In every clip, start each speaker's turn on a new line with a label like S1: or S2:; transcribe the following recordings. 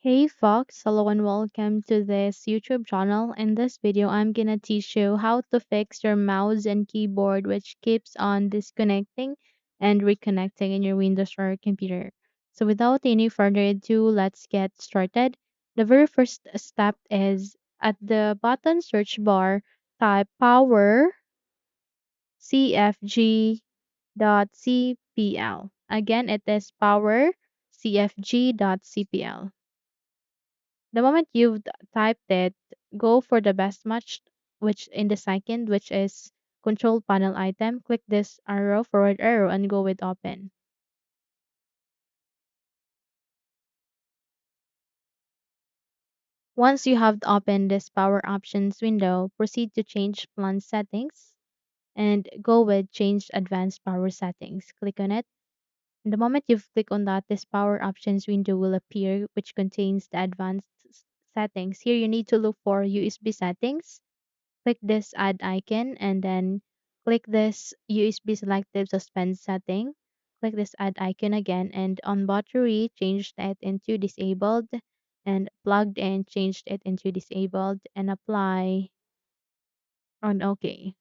S1: Hey Fox, hello and welcome to this YouTube channel. In this video, I'm gonna teach you how to fix your mouse and keyboard which keeps on disconnecting and reconnecting in your Windows or computer. So without any further ado, let's get started. The very first step is at the bottom search bar, type power cfg.cpl. Again, it is power cfg.cpl. The moment you've typed it, go for the best match, which in the second, which is control panel item. Click this arrow, forward arrow, and go with open. Once you have opened this power options window, proceed to change plan settings and go with change advanced power settings. Click on it. And the moment you've clicked on that, this power options window will appear, which contains the advanced settings. Here you need to look for USB settings. Click this add icon and then click this USB selective suspend setting. Click this add icon again and on battery change it into disabled and plugged in changed it into disabled and apply on OK.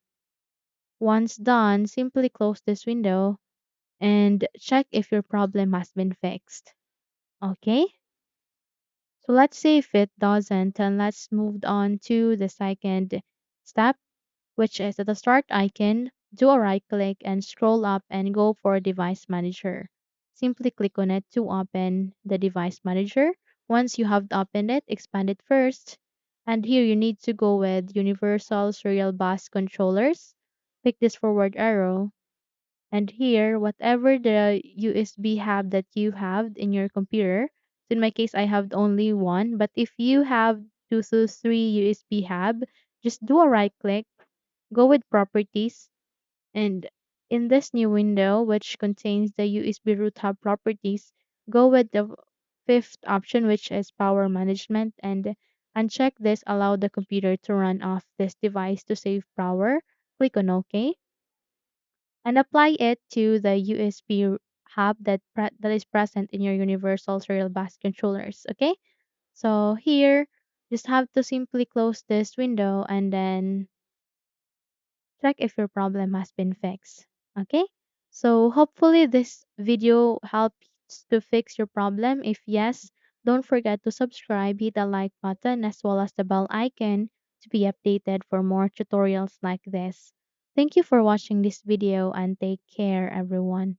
S1: Once done, simply close this window and check if your problem has been fixed. Okay? So let's see if it doesn't and let's move on to the second step, which is at the start icon, do a right click and scroll up and go for device manager. Simply click on it to open the device manager. Once you have opened it, expand it first. And here you need to go with universal serial bus controllers. Click this forward arrow. And here, whatever the USB hub that you have in your computer, so in my case, I have only one, but if you have two to three USB hub, just do a right click, go with properties, and in this new window, which contains the USB root hub properties, go with the fifth option, which is power management, and uncheck this, allow the computer to run off this device to save power. Click on OK and apply it to the USB hub that is present in your universal serial bus controllers. Okay, so here just have to simply close this window and then check if your problem has been fixed. Okay, so hopefully this video helps to fix your problem. If yes, don't forget to subscribe, hit the like button as well as the bell icon to be updated for more tutorials like this. Thank you for watching this video and take care everyone.